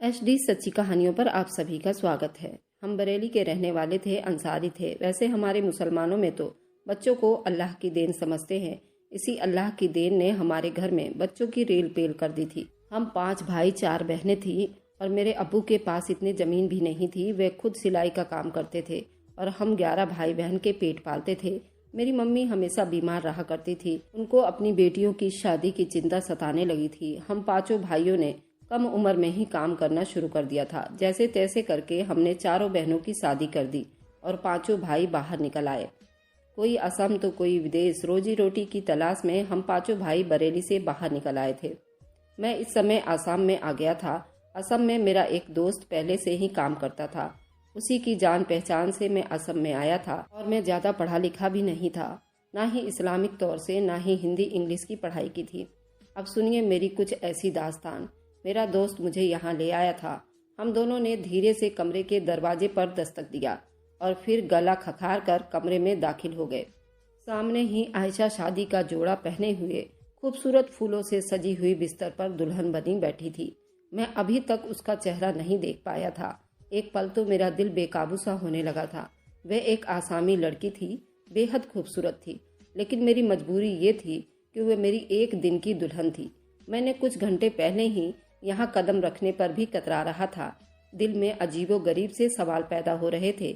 HD सच्ची कहानियों पर आप सभी का स्वागत है। हम बरेली के रहने वाले थे, अंसारी थे। वैसे हमारे मुसलमानों में तो बच्चों को अल्लाह की देन समझते हैं। इसी अल्लाह की देन ने हमारे घर में बच्चों की रेल पेल कर दी थी। हम 5 भाई 4 बहनें थी और मेरे अब्बू के पास इतनी जमीन भी नहीं थी। वे खुद सिलाई का काम करते थे और हम 11 भाई बहन के पेट पालते थे। मेरी मम्मी हमेशा बीमार रहा करती थी। उनको अपनी बेटियों की शादी की चिंता सताने लगी थी। हम 5 भाइयों ने कम उम्र में ही काम करना शुरू कर दिया था। जैसे तैसे करके हमने 4 बहनों की शादी कर दी और 5 भाई बाहर निकल आए। कोई असम तो कोई विदेश। रोजी रोटी की तलाश में हम 5 भाई बरेली से बाहर निकल आए थे। मैं इस समय आसाम में आ गया था। असम में मेरा एक दोस्त पहले से ही काम करता था। उसी की जान पहचान से मैं असम में आया था और मैं ज़्यादा पढ़ा लिखा भी नहीं था, ना ही इस्लामिक तौर से, ना ही हिंदी इंग्लिश की पढ़ाई की थी। अब सुनिए मेरी कुछ ऐसी दास्तान। मेरा दोस्त मुझे यहाँ ले आया था। हम दोनों ने धीरे से कमरे के दरवाजे पर दस्तक दिया और फिर गला खखार कर कमरे में दाखिल हो गए। सामने ही आयशा शादी का जोड़ा पहने हुए खूबसूरत फूलों से सजी हुई बिस्तर पर दुल्हन बनी बैठी थी। मैं अभी तक उसका चेहरा नहीं देख पाया था। एक पल तो मेरा दिल बेकाबू सा होने लगा था। वह एक आसामी लड़की थी, बेहद खूबसूरत थी, लेकिन मेरी मजबूरी ये थी कि वह मेरी एक दिन की दुल्हन थी। मैंने कुछ घंटे पहले ही यहाँ कदम रखने पर भी कतरा रहा था। दिल में अजीबो गरीब से सवाल पैदा हो रहे थे।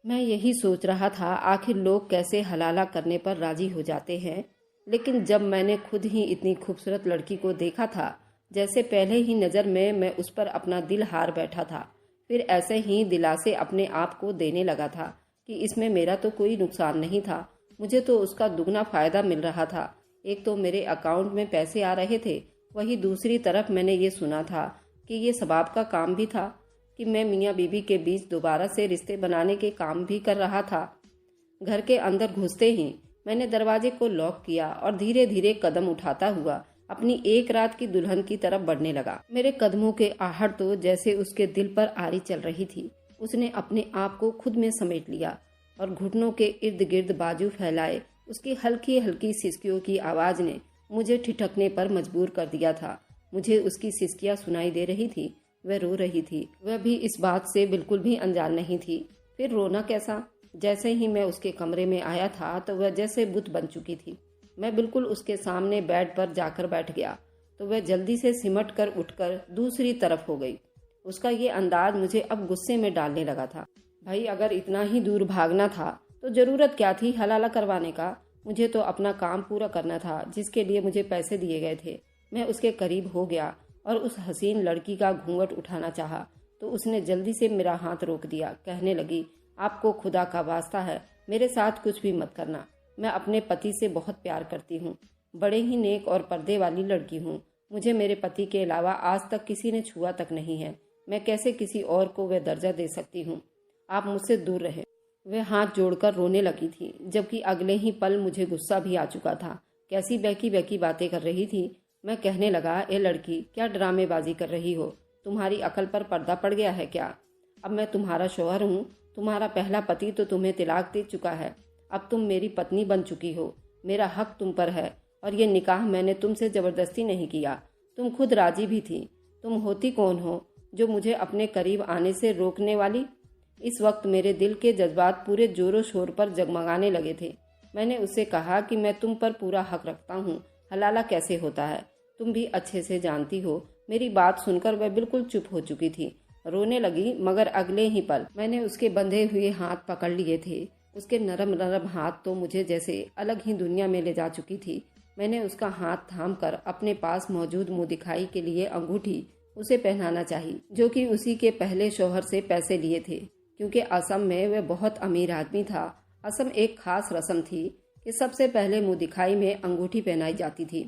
मैं यही सोच रहा था, आखिर लोग कैसे हलाला करने पर राजी हो जाते हैं। लेकिन जब मैंने खुद ही इतनी खूबसूरत लड़की को देखा था, जैसे पहले ही नज़र में मैं उस पर अपना दिल हार बैठा था, फिर ऐसे ही दिलासे अपने आप को देने लगा था कि इसमें मेरा तो कोई नुकसान नहीं था। मुझे तो उसका दुगना फायदा मिल रहा था। एक तो मेरे अकाउंट में पैसे आ रहे थे, वही दूसरी तरफ मैंने ये सुना था कि ये सबाब का काम भी था कि मैं मियाँ बीबी के बीच दोबारा से रिश्ते बनाने के काम भी कर रहा था। घर के अंदर घुसते ही मैंने दरवाजे को लॉक किया और धीरे धीरे कदम उठाता हुआ अपनी एक रात की दुल्हन की तरफ बढ़ने लगा। मेरे कदमों के आहट तो जैसे उसके दिल पर आरी चल रही थी। उसने अपने आप को खुद में समेट लिया और घुटनों के इर्द गिर्द बाजू फैलाए। उसकी हल्की हल्की सिसकियों की आवाज ने मुझे ठिठकने पर मजबूर कर दिया था। मुझे उसकी सिसकियां सुनाई दे रही थी। वह रो रही थी। वह भी इस बात से बिल्कुल भी अनजान नहीं थी। फिर रोना कैसा? जैसे ही मैं उसके कमरे में आया था तो वह जैसे बुत बन चुकी थी। मैं बिल्कुल उसके सामने बेड पर जाकर बैठ गया तो वह जल्दी से सिमट कर उठकर दूसरी तरफ हो गई। उसका ये अंदाज मुझे अब गुस्से में डालने लगा था। भाई, अगर इतना ही दूर भागना था तो जरूरत क्या थी हलाला करवाने का? मुझे तो अपना काम पूरा करना था जिसके लिए मुझे पैसे दिए गए थे। मैं उसके करीब हो गया और उस हसीन लड़की का घूंघट उठाना चाहा तो उसने जल्दी से मेरा हाथ रोक दिया। कहने लगी, आपको खुदा का वास्ता है, मेरे साथ कुछ भी मत करना। मैं अपने पति से बहुत प्यार करती हूँ, बड़े ही नेक और पर्दे वाली लड़की हूँ। मुझे मेरे पति के अलावा आज तक किसी ने छुआ तक नहीं है। मैं कैसे किसी और को वह दर्जा दे सकती हूँ? आप मुझसे दूर रहें। वह हाथ जोड़कर रोने लगी थी, जबकि अगले ही पल मुझे गुस्सा भी आ चुका था। कैसी बहकी बहकी बातें कर रही थी। मैं कहने लगा, ए लड़की, क्या ड्रामेबाजी कर रही हो? तुम्हारी अकल पर पर्दा पड़ गया है क्या? अब मैं तुम्हारा शौहर हूँ। तुम्हारा पहला पति तो तुम्हें तिलाक दे चुका है। अब तुम मेरी पत्नी बन चुकी हो। मेरा हक तुम पर है और ये निकाह मैंने तुमसे जबरदस्ती नहीं किया। तुम खुद राजी भी थी। तुम होती कौन हो जो मुझे अपने करीब आने से रोकने वाली? इस वक्त मेरे दिल के जज्बात पूरे जोरों शोर पर जगमगाने लगे थे। मैंने उससे कहा कि मैं तुम पर पूरा हक रखता हूँ। हलाला कैसे होता है तुम भी अच्छे से जानती हो। मेरी बात सुनकर वह बिल्कुल चुप हो चुकी थी, रोने लगी। मगर अगले ही पल मैंने उसके बंधे हुए हाथ पकड़ लिए थे। उसके नरम नरम हाथ तो मुझे जैसे अलग ही दुनिया में ले जा चुकी थी। मैंने उसका हाथ थाम कर अपने पास मौजूद मुँह दिखाई के लिए अंगूठी उसे पहनाना चाहिए, जो कि उसी के पहले शौहर से पैसे लिए थे। क्योंकि असम में वह बहुत अमीर आदमी था। असम एक खास रस्म थी कि सबसे पहले मुँह दिखाई में अंगूठी पहनाई जाती थी।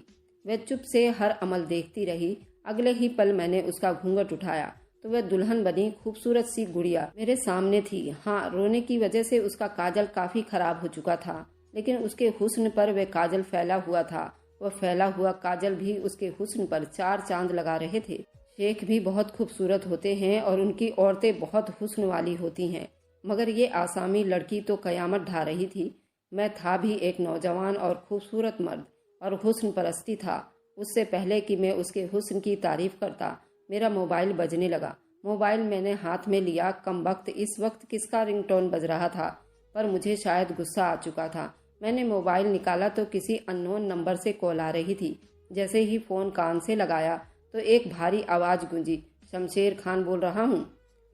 वह चुप से हर अमल देखती रही। अगले ही पल मैंने उसका घूंघट उठाया तो वह दुल्हन बनी खूबसूरत सी गुड़िया मेरे सामने थी। हाँ, रोने की वजह से उसका काजल काफी खराब हो चुका था, लेकिन उसके हुस्न पर वह काजल फैला हुआ था। वह फैला हुआ काजल भी उसके हुस्न पर 4 चांद लगा रहे थे। शेख भी बहुत खूबसूरत होते हैं और उनकी औरतें बहुत हुस्न वाली होती हैं, मगर ये आसामी लड़की तो कयामत ढा रही थी। मैं था भी एक नौजवान और खूबसूरत मर्द और हुस्न परस्ती था। उससे पहले कि मैं उसके हुस्न की तारीफ करता, मेरा मोबाइल बजने लगा। मोबाइल मैंने हाथ में लिया। कम वक्त इस वक्त किसका रिंगटोन बज रहा था, पर मुझे शायद गुस्सा आ चुका था। मैंने मोबाइल निकाला तो किसी अननोन नंबर से कॉल आ रही थी। जैसे ही फ़ोन कान से लगाया तो एक भारी आवाज़ गूंजी, शमशेर खान बोल रहा हूँ,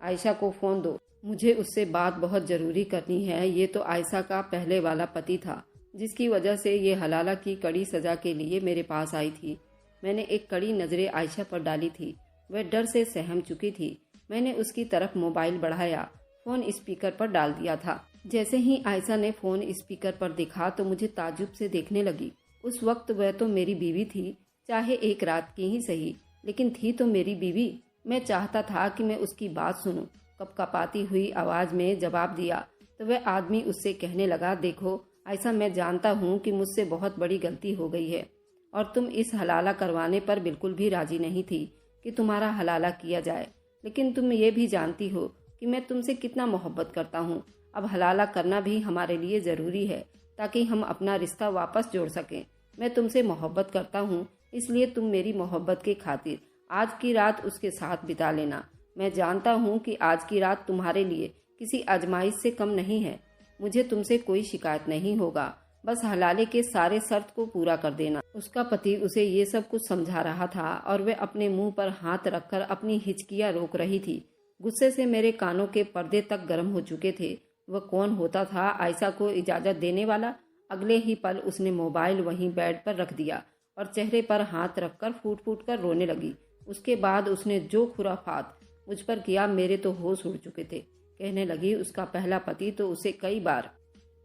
आयशा को फ़ोन दो, मुझे उससे बात बहुत ज़रूरी करनी है। ये तो आयशा का पहले वाला पति था, जिसकी वजह से ये हलाला की कड़ी सज़ा के लिए मेरे पास आई थी। मैंने एक कड़ी नज़रें आयशा पर डाली थी। वह डर से सहम चुकी थी। मैंने उसकी तरफ मोबाइल बढ़ाया, फ़ोन स्पीकर पर डाल दिया था। जैसे ही आयशा ने फ़ोन स्पीकर पर देखा तो मुझे ताज्जुब से देखने लगी। उस वक्त वह तो मेरी बीवी थी, चाहे एक रात की ही सही, लेकिन थी तो मेरी बीवी। मैं चाहता था कि मैं उसकी बात सुनूं। कपकपाती हुई आवाज़ में जवाब दिया तो वह आदमी उससे कहने लगा, देखो आयशा, मैं जानता हूँ कि मुझसे बहुत बड़ी गलती हो गई है और तुम इस हलाला करवाने पर बिल्कुल भी राजी नहीं थी कि तुम्हारा हलाला किया जाए, लेकिन तुम ये भी जानती हो कि मैं तुमसे कितना मोहब्बत करता हूँ। अब हलाला करना भी हमारे लिए ज़रूरी है ताकि हम अपना रिश्ता वापस जोड़ सकें। मैं तुमसे मोहब्बत करता हूँ, इसलिए तुम मेरी मोहब्बत के खातिर आज की रात उसके साथ बिता लेना। मैं जानता हूँ कि आज की रात तुम्हारे लिए किसी आजमाइश से कम नहीं है। मुझे तुमसे कोई शिकायत नहीं होगा, बस हलाले के सारे शर्त को पूरा कर देना। उसका पति उसे ये सब कुछ समझा रहा था और वह अपने मुंह पर हाथ रखकर अपनी हिचकियां रोक रही थी। गुस्से से मेरे कानों के पर्दे तक गर्म हो चुके थे। वह कौन होता था आयशा को इजाजत देने वाला? अगले ही पल उसने मोबाइल वहीं बेड पर रख दिया और चेहरे पर हाथ रखकर फूट फूट कर रोने लगी। उसके बाद उसने जो खुराफात मुझ पर किया, मेरे तो होश उड़ चुके थे। कहने लगी, उसका पहला पति तो उसे कई बार।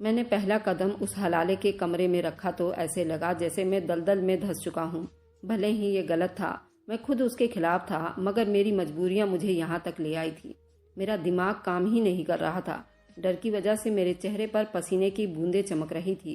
मैंने पहला कदम उस हलाले के कमरे में रखा तो ऐसे लगा जैसे मैं दलदल में धंस चुका हूँ। भले ही ये गलत था, मैं खुद उसके खिलाफ था, मगर मेरी मजबूरियाँ मुझे यहाँ तक ले आई थी। मेरा दिमाग काम ही नहीं कर रहा था। डर की वजह से मेरे चेहरे पर पसीने की बूंदें चमक रही थी।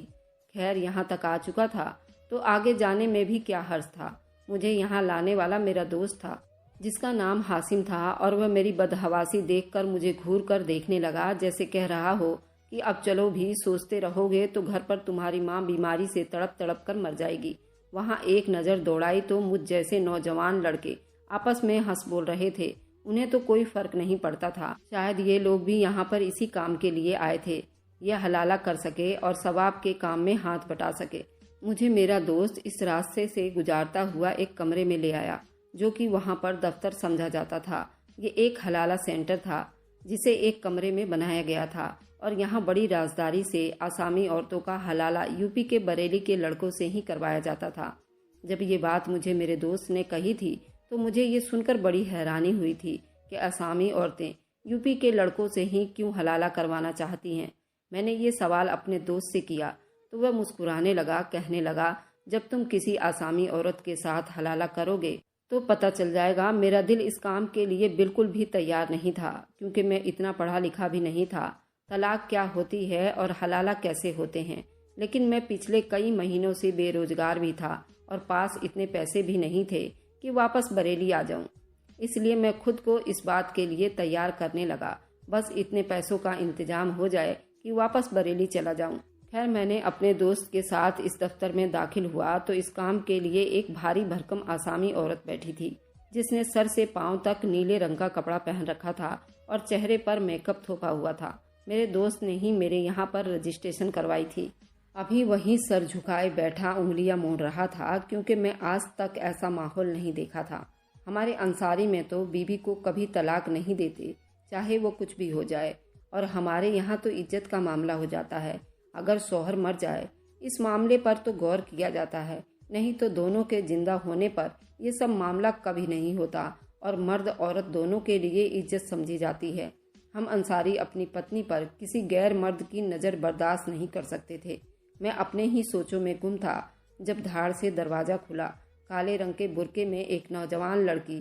खैर, यहाँ तक आ चुका था तो आगे जाने में भी क्या हर्ज था। मुझे यहाँ लाने वाला मेरा दोस्त था, जिसका नाम हासिम था, और वह मेरी बदहवासी देखकर मुझे घूर कर देखने लगा, जैसे कह रहा हो कि अब चलो भी, सोचते रहोगे तो घर पर तुम्हारी माँ बीमारी से तड़प तड़प कर मर जाएगी। वहाँ एक नज़र दौड़ाई तो मुझ जैसे नौजवान लड़के आपस में हंस बोल रहे थे। उन्हें तो कोई फर्क नहीं पड़ता था। शायद ये लोग भी यहाँ पर इसी काम के लिए आए थे, यह हलाला कर सके और सवाब के काम में हाथ बटा सके। मुझे मेरा दोस्त इस रास्ते से गुजारता हुआ एक कमरे में ले आया, जो कि वहाँ पर दफ्तर समझा जाता था। ये एक हलाला सेंटर था, जिसे एक कमरे में बनाया गया था, और यहाँ बड़ी राजदारी से आसामी औरतों का हलाला यूपी के बरेली के लड़कों से ही करवाया जाता था। जब ये बात मुझे मेरे दोस्त ने कही थी तो मुझे ये सुनकर बड़ी हैरानी हुई थी कि आसामी औरतें यूपी के लड़कों से ही क्यों हलाला करवाना चाहती हैं। मैंने ये सवाल अपने दोस्त से किया तो वह मुस्कुराने लगा, कहने लगा, जब तुम किसी आसामी औरत के साथ हलाला करोगे तो पता चल जाएगा। मेरा दिल इस काम के लिए बिल्कुल भी तैयार नहीं था, क्योंकि मैं इतना पढ़ा लिखा भी नहीं था। तलाक क्या होती है और हलाला कैसे होते हैं, लेकिन मैं पिछले कई महीनों से बेरोजगार भी था और पास इतने पैसे भी नहीं थे कि वापस बरेली आ जाऊं। इसलिए मैं खुद को इस बात के लिए तैयार करने लगा, बस इतने पैसों का इंतजाम हो जाए कि वापस बरेली चला जाऊं। खैर, मैंने अपने दोस्त के साथ इस दफ्तर में दाखिल हुआ तो इस काम के लिए एक भारी भरकम आसामी औरत बैठी थी, जिसने सर से पांव तक नीले रंग का कपड़ा पहन रखा था और चेहरे पर मेकअप थोपा हुआ था। मेरे दोस्त ने ही मेरे यहाँ पर रजिस्ट्रेशन करवाई थी। अभी वहीं सर झुकाए बैठा उंगलियां मोड़ रहा था, क्योंकि मैं आज तक ऐसा माहौल नहीं देखा था। हमारे अंसारी में तो बीवी को कभी तलाक नहीं देते, चाहे वो कुछ भी हो जाए, और हमारे यहाँ तो इज्जत का मामला हो जाता है। अगर शौहर मर जाए, इस मामले पर तो गौर किया जाता है, नहीं तो दोनों के जिंदा होने पर ये सब मामला कभी नहीं होता और मर्द औरत दोनों के लिए इज्जत समझी जाती है। हम अंसारी अपनी पत्नी पर किसी गैर मर्द की नज़र बर्दाश्त नहीं कर सकते थे। मैं अपने ही सोचों में गुम था जब धाड़ से दरवाज़ा खुला। काले रंग के बुर्के में एक नौजवान लड़की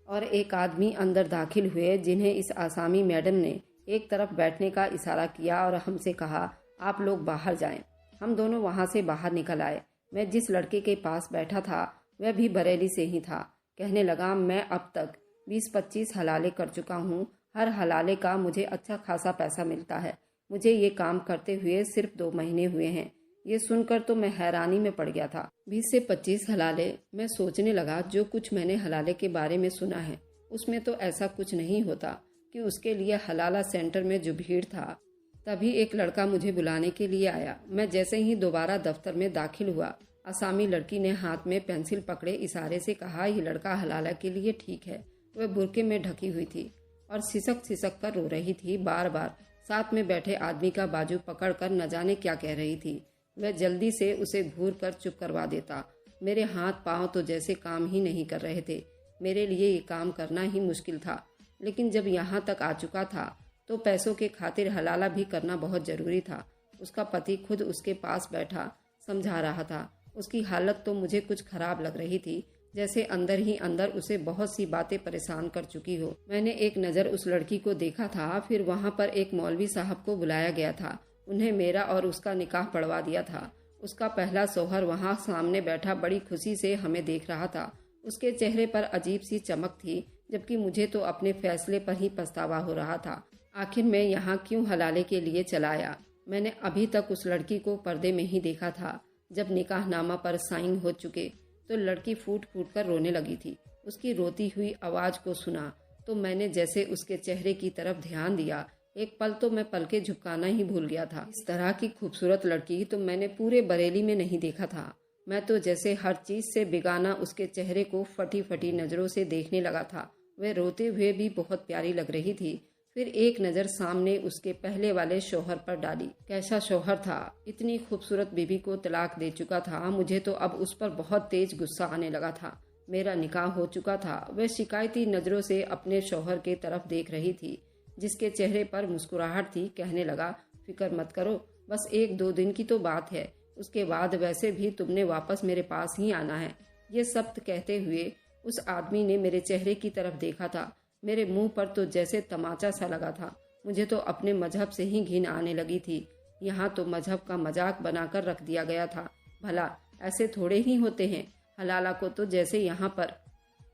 और एक आदमी अंदर दाखिल हुए, जिन्हें इस आसामी मैडम ने एक तरफ बैठने का इशारा किया और हमसे कहा, आप लोग बाहर जाएं। हम दोनों वहां से बाहर निकल आए। मैं जिस लड़के के पास बैठा था वह भी बरेली से ही था। कहने लगा, मैं अब तक 20-25 हलाले कर चुका हूँ। हर हलाले का मुझे अच्छा खासा पैसा मिलता है। मुझे ये काम करते हुए सिर्फ 2 महीने हुए हैं। ये सुनकर तो मैं हैरानी में पड़ गया था। 20 से 25 हलाले। मैं सोचने लगा, जो कुछ मैंने हलाले के बारे में सुना है उसमें तो ऐसा कुछ नहीं होता कि उसके लिए हलाला सेंटर में जो भीड़ था। तभी एक लड़का मुझे बुलाने के लिए आया। मैं जैसे ही दोबारा दफ्तर में दाखिल हुआ, असामी लड़की ने हाथ में पेंसिल पकड़े इशारे से कहा, ये लड़का हलाला के लिए ठीक है। वह बुर्के में ढकी हुई थी और सिसक सिसक कर रो रही थी। बार बार साथ में बैठे आदमी का बाजू पकड़कर न जाने क्या कह रही थी। वह जल्दी से उसे घूर कर चुप करवा देता। मेरे हाथ पांव तो जैसे काम ही नहीं कर रहे थे। मेरे लिए ये काम करना ही मुश्किल था, लेकिन जब यहाँ तक आ चुका था तो पैसों के खातिर हलाला भी करना बहुत जरूरी था। उसका पति खुद उसके पास बैठा समझा रहा था। उसकी हालत तो मुझे कुछ खराब लग रही थी, जैसे अंदर ही अंदर उसे बहुत सी बातें परेशान कर चुकी हो। मैंने एक नज़र उस लड़की को देखा था। फिर वहाँ पर एक मौलवी साहब को बुलाया गया था। उन्हें मेरा और उसका निकाह पढ़वा दिया था। उसका पहला शौहर वहाँ सामने बैठा बड़ी खुशी से हमें देख रहा था। उसके चेहरे पर अजीब सी चमक थी, जबकि मुझे तो अपने फैसले पर ही पछतावा हो रहा था। आखिर मैं यहाँ क्यों हलाले के लिए चला आया? मैंने अभी तक उस लड़की को पर्दे में ही देखा था। जब निकाहनामा पर साइन हो चुके तो लड़की फूट फूट कर रोने लगी थी। उसकी रोती हुई आवाज को सुना तो मैंने जैसे उसके चेहरे की तरफ ध्यान दिया, एक पल तो मैं पलके झुकाना ही भूल गया था। इस तरह की खूबसूरत लड़की तो मैंने पूरे बरेली में नहीं देखा था। मैं तो जैसे हर चीज से बेगाना उसके चेहरे को फटी फटी नजरों से देखने लगा था। वह रोते हुए भी बहुत प्यारी लग रही थी। फिर एक नज़र सामने उसके पहले वाले शौहर पर डाली। कैसा शौहर था! इतनी खूबसूरत बीवी को तलाक दे चुका था। मुझे तो अब उस पर बहुत तेज गुस्सा आने लगा था। मेरा निकाह हो चुका था। वह शिकायती नज़रों से अपने शौहर के तरफ देख रही थी, जिसके चेहरे पर मुस्कुराहट थी। कहने लगा, फिक्र मत करो, बस 1-2 दिन की तो बात है। उसके बाद वैसे भी तुमने वापस मेरे पास ही आना है। ये सब कहते हुए उस आदमी ने मेरे चेहरे की तरफ देखा था। मेरे मुंह पर तो जैसे तमाचा सा लगा था। मुझे तो अपने मजहब से ही घिन आने लगी थी। यहाँ तो मजहब का मजाक बनाकर रख दिया गया था। भला ऐसे थोड़े ही होते हैं। हलाला को तो जैसे यहाँ पर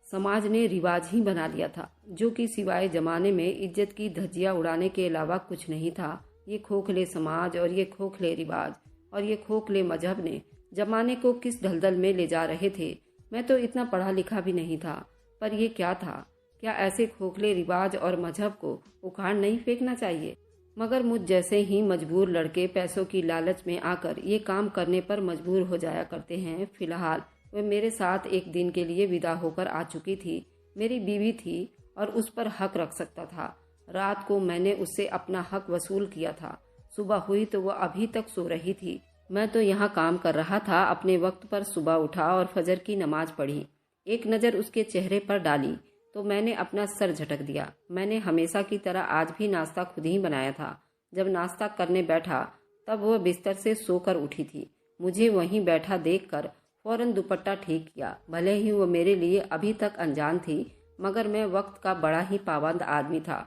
समाज ने रिवाज ही बना लिया था, जो कि सिवाय जमाने में इज्जत की धज्जियां उड़ाने के अलावा कुछ नहीं था। ये खोखले समाज और ये खोखले रिवाज और ये खोखले मजहब ने जमाने को किस दलदल में ले जा रहे थे। मैं तो इतना पढ़ा लिखा भी नहीं था, पर ये क्या था? क्या ऐसे खोखले रिवाज और मजहब को उखाड़ नहीं फेंकना चाहिए? मगर मुझ जैसे ही मजबूर लड़के पैसों की लालच में आकर ये काम करने पर मजबूर हो जाया करते हैं। फिलहाल वह मेरे साथ एक दिन के लिए विदा होकर आ चुकी थी। मेरी बीवी थी और उस पर हक रख सकता था। रात को मैंने उससे अपना हक वसूल किया था। सुबह हुई तो वह अभी तक सो रही थी। मैं तो यहाँ काम कर रहा था। अपने वक्त पर सुबह उठा और फजर की नमाज पढ़ी। एक नज़र उसके चेहरे पर डाली तो मैंने अपना सर झटक दिया। मैंने हमेशा की तरह आज भी नाश्ता खुद ही बनाया था। जब नाश्ता करने बैठा तब वह बिस्तर से सोकर उठी थी। मुझे वहीं बैठा देखकर फौरन दुपट्टा ठीक किया। भले ही वो मेरे लिए अभी तक अनजान थी, मगर मैं वक्त का बड़ा ही पाबंद आदमी था।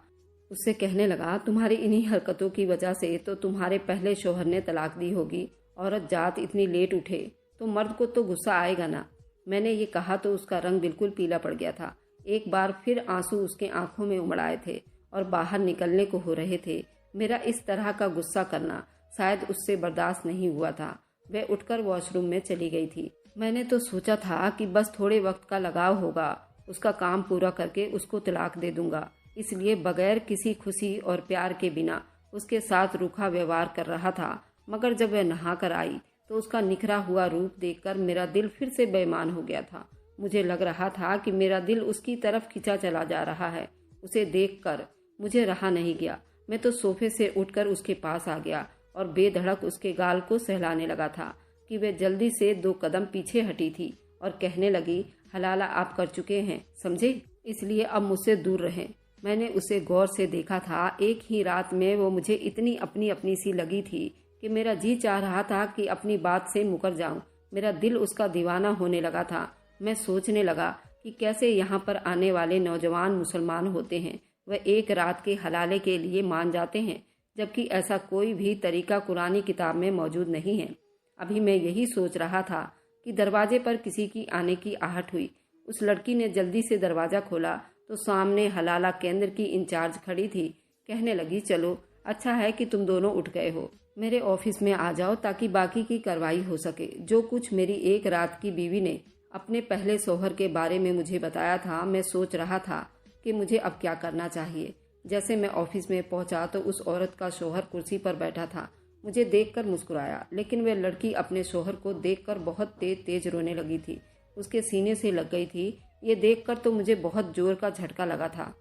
उससे कहने लगा, तुम्हारी इन्हीं हरकतों की वजह से तो तुम्हारे पहले शौहर ने तलाक दी होगी। औरत जात इतनी लेट उठे तो मर्द को तो गुस्सा आएगा ना। मैंने ये कहा तो उसका रंग बिल्कुल पीला पड़ गया था। एक बार फिर आंसू उसके आंखों में उमड़ आए थे और बाहर निकलने को हो रहे थे। मेरा इस तरह का गुस्सा करना शायद उससे बर्दाश्त नहीं हुआ था। वह उठकर वॉशरूम में चली गई थी। मैंने तो सोचा था कि बस थोड़े वक्त का लगाव होगा, उसका काम पूरा करके उसको तलाक दे दूंगा। इसलिए बगैर किसी खुशी और प्यार के बिना उसके साथ रूखा व्यवहार कर रहा था। मगर जब वह नहा कर आई तो उसका निखरा हुआ रूप देखकर मेरा दिल फिर से बेईमान हो गया था। मुझे लग रहा था कि मेरा दिल उसकी तरफ खिंचा चला जा रहा है। उसे देखकर मुझे रहा नहीं गया। मैं तो सोफे से उठकर उसके पास आ गया और बेधड़क उसके गाल को सहलाने लगा था कि वह जल्दी से 2 कदम पीछे हटी थी और कहने लगी, हलाला आप कर चुके हैं, समझे? इसलिए अब मुझसे दूर रहें। मैंने उसे गौर से देखा था। एक ही रात में वो मुझे इतनी अपनी अपनी सी लगी थी कि मेरा जी चाह रहा था कि अपनी बात से मुकर जाऊं। मेरा दिल उसका दीवाना होने लगा था। मैं सोचने लगा कि कैसे यहाँ पर आने वाले नौजवान मुसलमान होते हैं। वह एक रात के हलाले के लिए मान जाते हैं, जबकि ऐसा कोई भी तरीका कुरानी किताब में मौजूद नहीं है। अभी मैं यही सोच रहा था कि दरवाजे पर किसी की आने की आहट हुई। उस लड़की ने जल्दी से दरवाजा खोला तो सामने हलाला केंद्र की इंचार्ज खड़ी थी। कहने लगी, चलो अच्छा है कि तुम दोनों उठ गए हो। मेरे ऑफिस में आ जाओ ताकि बाकी की कार्रवाई हो सके। जो कुछ मेरी एक रात की बीवी ने अपने पहले शौहर के बारे में मुझे बताया था, मैं सोच रहा था कि मुझे अब क्या करना चाहिए। जैसे मैं ऑफिस में पहुंचा तो उस औरत का शौहर कुर्सी पर बैठा था। मुझे देखकर मुस्कुराया, लेकिन वह लड़की अपने शौहर को देखकर बहुत तेज तेज रोने लगी थी। उसके सीने से लग गई थी। ये देखकर तो मुझे बहुत जोर का झटका लगा था।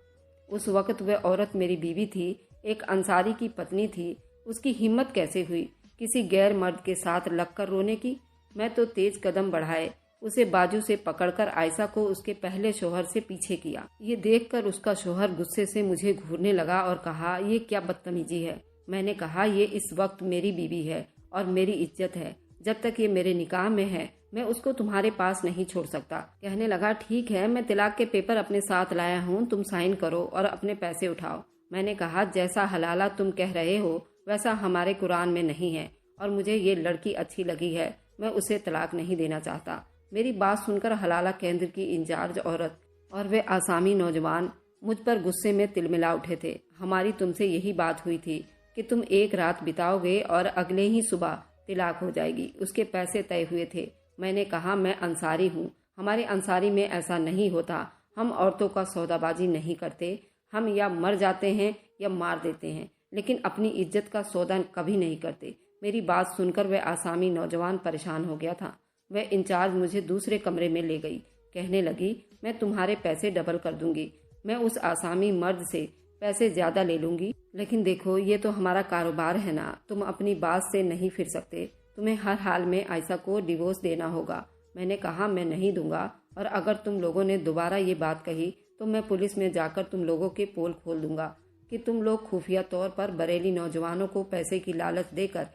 उस वक्त वह औरत मेरी बीवी थी, एक अंसारी की पत्नी थी। उसकी हिम्मत कैसे हुई किसी गैर मर्द के साथ लगकर रोने की। मैं तो तेज कदम बढ़ाए उसे बाजू से पकड़कर आयशा को उसके पहले शौहर से पीछे किया। ये देखकर उसका शौहर गुस्से से मुझे घूरने लगा और कहा, ये क्या बदतमीजी है। मैंने कहा, ये इस वक्त मेरी बीवी है और मेरी इज्जत है। जब तक ये मेरे निकाह में है मैं उसको तुम्हारे पास नहीं छोड़ सकता। कहने लगा, ठीक है, मैं तलाक के पेपर अपने साथ लाया हूँ, तुम साइन करो और अपने पैसे उठाओ। मैंने कहा, जैसा हलाला तुम कह रहे हो वैसा हमारे कुरान में नहीं है और मुझे ये लड़की अच्छी लगी है, मैं उसे तलाक नहीं देना चाहता। मेरी बात सुनकर हलाला केंद्र की इंचार्ज औरत और वे आसामी नौजवान मुझ पर गुस्से में तिलमिला उठे थे। हमारी तुमसे यही बात हुई थी कि तुम एक रात बिताओगे और अगले ही सुबह तलाक हो जाएगी। उसके पैसे तय हुए थे। मैंने कहा, मैं अंसारी हूँ, हमारे अंसारी में ऐसा नहीं होता। हम औरतों का सौदाबाजी नहीं करते। हम या मर जाते हैं या मार देते हैं, लेकिन अपनी इज्जत का सौदा कभी नहीं करते। मेरी बात सुनकर वह आसामी नौजवान परेशान हो गया था। वह इंचार्ज मुझे दूसरे कमरे में ले गई। कहने लगी, मैं तुम्हारे पैसे डबल कर दूंगी। मैं उस आसामी मर्द से पैसे ज्यादा ले लूंगी, लेकिन देखो ये तो हमारा कारोबार है ना, तुम अपनी बात से नहीं फिर सकते। तुम्हें हर हाल में आयशा को डिवोर्स देना होगा। मैंने कहा, मैं नहीं दूंगा और अगर तुम लोगों ने दोबारा ये बात कही तो मैं पुलिस में जाकर तुम लोगों के पोल खोल दूंगा कि तुम लोग खुफिया तौर पर बरेली नौजवानों को पैसे की लालच देकर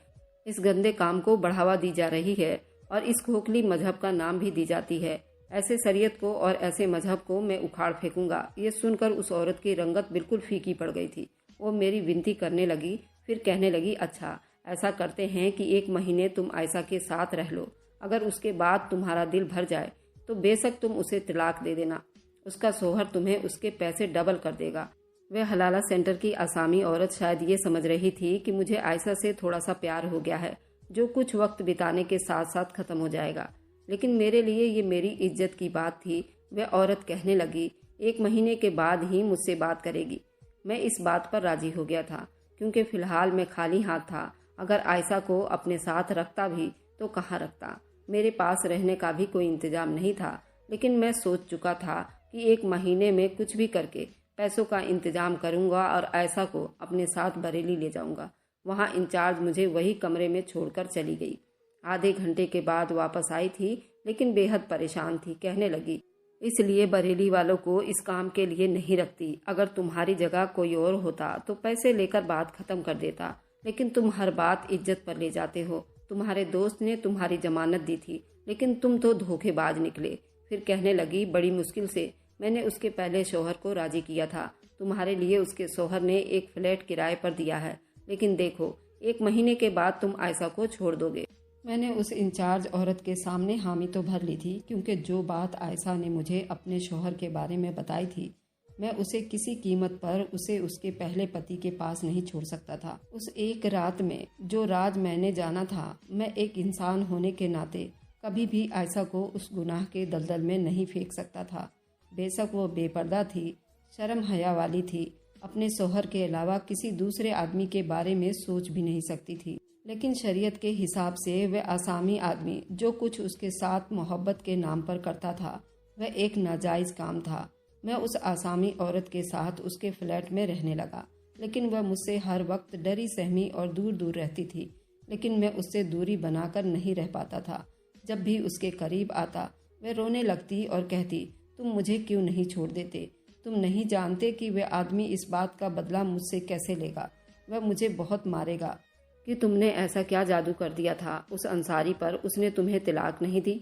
इस गंदे काम को बढ़ावा दी जा रही है और इस खोखली मजहब का नाम भी दी जाती है। ऐसे शरीयत को और ऐसे मजहब को मैं उखाड़ फेंकूंगा। ये सुनकर उस औरत की रंगत बिल्कुल फीकी पड़ गई थी। वो मेरी विनती करने लगी, फिर कहने लगी, अच्छा ऐसा करते हैं कि 1 महीने तुम आयशा के साथ रह लो। अगर उसके बाद तुम्हारा दिल भर जाए तो बेशक तुम उसे तलाक दे देना। उसका शौहर तुम्हें उसके पैसे डबल कर देगा। वह हलाला सेंटर की आसामी औरत शायद ये समझ रही थी कि मुझे आयशा से थोड़ा सा प्यार हो गया है, जो कुछ वक्त बिताने के साथ साथ खत्म हो जाएगा। लेकिन मेरे लिए ये मेरी इज्जत की बात थी। वह औरत कहने लगी, 1 महीने के बाद ही मुझसे बात करेगी। मैं इस बात पर राजी हो गया था, क्योंकि फिलहाल मैं खाली हाथ था। अगर आयशा को अपने साथ रखता भी तो कहाँ रखता। मेरे पास रहने का भी कोई इंतजाम नहीं था, लेकिन मैं सोच चुका था कि 1 महीने में कुछ भी करके पैसों का इंतजाम करूंगा और आयशा को अपने साथ बरेली ले जाऊंगा। वहां इंचार्ज मुझे वही कमरे में छोड़कर चली गई। आधे घंटे के बाद वापस आई थी, लेकिन बेहद परेशान थी। कहने लगी, इसलिए बरेली वालों को इस काम के लिए नहीं रखती। अगर तुम्हारी जगह कोई और होता तो पैसे लेकर बात खत्म कर देता, लेकिन तुम हर बात इज्जत पर ले जाते हो। तुम्हारे दोस्त ने तुम्हारी जमानत दी थी, लेकिन तुम तो धोखेबाज निकले। फिर कहने लगी, बड़ी मुश्किल से मैंने उसके पहले शौहर को राजी किया था। तुम्हारे लिए उसके शौहर ने एक फ्लैट किराए पर दिया है, लेकिन देखो 1 महीने के बाद तुम आयशा को छोड़ दोगे। मैंने उस इंचार्ज औरत के सामने हामी तो भर ली थी, क्योंकि जो बात आयशा ने मुझे अपने शौहर के बारे में बताई थी, मैं उसे किसी कीमत पर उसे उसके पहले पति के पास नहीं छोड़ सकता था। उस एक रात में जो राज मैंने जाना था, मैं एक इंसान होने के नाते कभी भी आयशा को उस गुनाह के दलदल में नहीं फेंक सकता था। बेशक वो बेपर्दा थी, शर्म हया वाली थी, अपने शौहर के अलावा किसी दूसरे आदमी के बारे में सोच भी नहीं सकती थी। लेकिन शरीयत के हिसाब से वह आसामी आदमी जो कुछ उसके साथ मोहब्बत के नाम पर करता था, वह एक नाजायज काम था। मैं उस आसामी औरत के साथ उसके फ्लैट में रहने लगा, लेकिन वह मुझसे हर वक्त डरी सहमी और दूर दूर रहती थी। लेकिन मैं उससे दूरी बनाकर नहीं रह पाता था। जब भी उसके करीब आता वह रोने लगती और कहती, तुम मुझे क्यों नहीं छोड़ देते। तुम नहीं जानते कि वह आदमी इस बात का बदला मुझसे कैसे लेगा। वह मुझे बहुत मारेगा कि तुमने ऐसा क्या जादू कर दिया था उस अंसारी पर, उसने तुम्हें तलाक नहीं दी।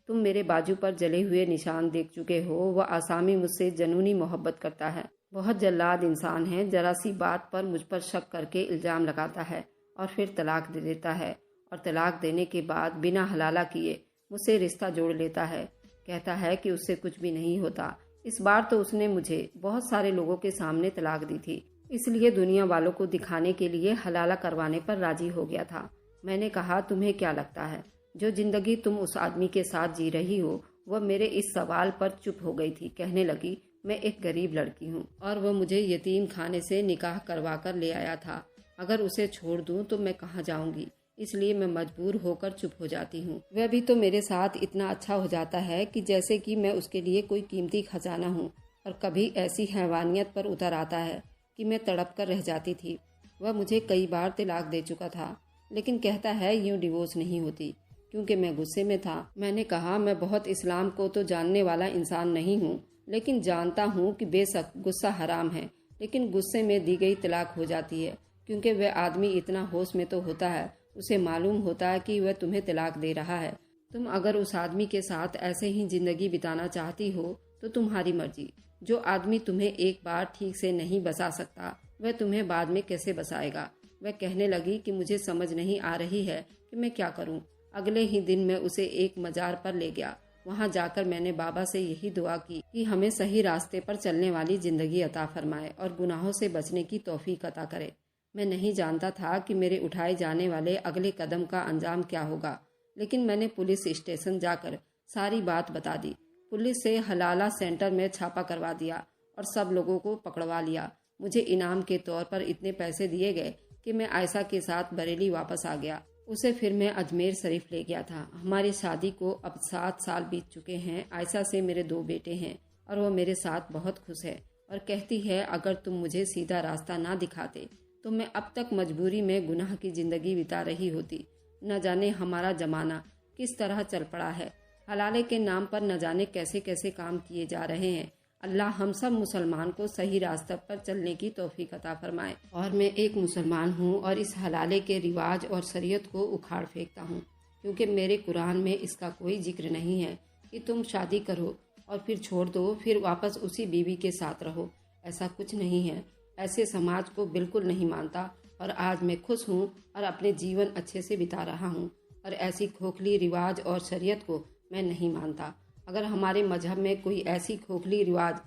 तुम मेरे बाजू पर जले हुए निशान देख चुके हो। वह आसामी मुझसे जनूनी मोहब्बत करता है, बहुत जल्लाद इंसान है। जरा सी बात पर मुझ पर शक करके इल्जाम लगाता है और फिर तलाक दे देता है, और तलाक देने के बाद बिना हलाला किए मुझसे रिश्ता जोड़ लेता है। कहता है कि उससे कुछ भी नहीं होता। इस बार तो उसने मुझे बहुत सारे लोगों के सामने तलाक दी थी। इसलिए दुनिया वालों को दिखाने के लिए हलाला करवाने पर राजी हो गया था। मैंने कहा, तुम्हें क्या लगता है जो जिंदगी तुम उस आदमी के साथ जी रही हो? वह मेरे इस सवाल पर चुप हो गई थी। कहने लगी, मैं एक गरीब लड़की हूँ और वह मुझे यतीम खाने से निकाह करवा कर ले आया था। अगर उसे छोड़ दूं तो मैं कहाँ जाऊंगी, इसलिए मैं मजबूर होकर चुप हो जाती हूँ। वह भी तो मेरे साथ इतना अच्छा हो जाता है कि जैसे कि मैं उसके लिए कोई कीमती खजाना हूँ, और कभी ऐसी हैवानियत पर उतर आता है कि मैं तड़प कर रह जाती थी। वह मुझे कई बार तलाक दे चुका था, लेकिन कहता है यूं डिवोर्स नहीं होती, क्योंकि मैं गुस्से में था। मैंने कहा, मैं बहुत इस्लाम को तो जानने वाला इंसान नहीं हूँ, लेकिन जानता हूँ कि बेशक गुस्सा हराम है, लेकिन गुस्से में दी गई तलाक हो जाती है, क्योंकि वह आदमी इतना होश में तो होता है, उसे मालूम होता है कि वह तुम्हें तलाक दे रहा है। तुम अगर उस आदमी के साथ ऐसे ही जिंदगी बिताना चाहती हो तो तुम्हारी मर्जी। जो आदमी तुम्हें एक बार ठीक से नहीं बसा सकता, वह तुम्हें बाद में कैसे बसाएगा? वह कहने लगी कि मुझे समझ नहीं आ रही है कि मैं क्या करूं। अगले ही दिन मैं उसे एक मजार पर ले गया। वहां जाकर मैंने बाबा से यही दुआ की कि हमें सही रास्ते पर चलने वाली जिंदगी अता फरमाए और गुनाहों से बचने की तौफीक अता करे। मैं नहीं जानता था कि मेरे उठाए जाने वाले अगले कदम का अंजाम क्या होगा, लेकिन मैंने पुलिस स्टेशन जाकर सारी बात बता दी। पुलिस से हलाला सेंटर में छापा करवा दिया और सब लोगों को पकड़वा लिया। मुझे इनाम के तौर पर इतने पैसे दिए गए कि मैं आयशा के साथ बरेली वापस आ गया। उसे फिर मैं अजमेर शरीफ ले गया था। हमारी शादी को अब 7 साल बीत चुके हैं। आयशा से मेरे 2 बेटे हैं और वो मेरे साथ बहुत खुश है और कहती है, अगर तुम मुझे सीधा रास्ता ना दिखाते तो मैं अब तक मजबूरी में गुनाह की जिंदगी बिता रही होती। न जाने हमारा जमाना किस तरह चल पड़ा है। हलाले के नाम पर न जाने कैसे कैसे काम किए जा रहे हैं। अल्लाह हम सब मुसलमान को सही रास्ते पर चलने की तौफीक अता फरमाए। और मैं एक मुसलमान हूँ और इस हलाले के रिवाज और शरीयत को उखाड़ फेंकता हूँ, क्योंकि मेरे कुरान में इसका कोई जिक्र नहीं है कि तुम शादी करो और फिर छोड़ दो, फिर वापस उसी बीवी के साथ रहो। ऐसा कुछ नहीं है। ऐसे समाज को बिल्कुल नहीं मानता और आज मैं खुश हूँ और अपने जीवन अच्छे से बिता रहा हूँ, और ऐसी खोखली रिवाज और शरीयत को मैं नहीं मानता। अगर हमारे मजहब में कोई ऐसी खोखली रिवाज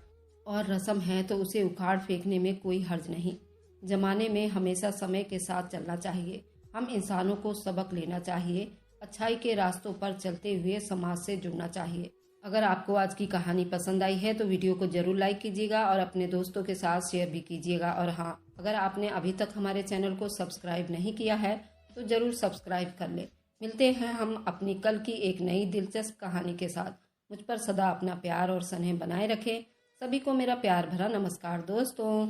और रस्म है तो उसे उखाड़ फेंकने में कोई हर्ज नहीं। जमाने में हमेशा समय के साथ चलना चाहिए। हम इंसानों को सबक लेना चाहिए। अच्छाई के रास्तों पर चलते हुए समाज से जुड़ना चाहिए। अगर आपको आज की कहानी पसंद आई है तो वीडियो को जरूर लाइक कीजिएगा और अपने दोस्तों के साथ शेयर भी कीजिएगा। और हाँ, अगर आपने अभी तक हमारे चैनल को सब्सक्राइब नहीं किया है तो जरूर सब्सक्राइब कर ले। मिलते हैं हम अपनी कल की एक नई दिलचस्प कहानी के साथ। मुझ पर सदा अपना प्यार और स्नेह बनाए रखें। सभी को मेरा प्यार भरा नमस्कार दोस्तों।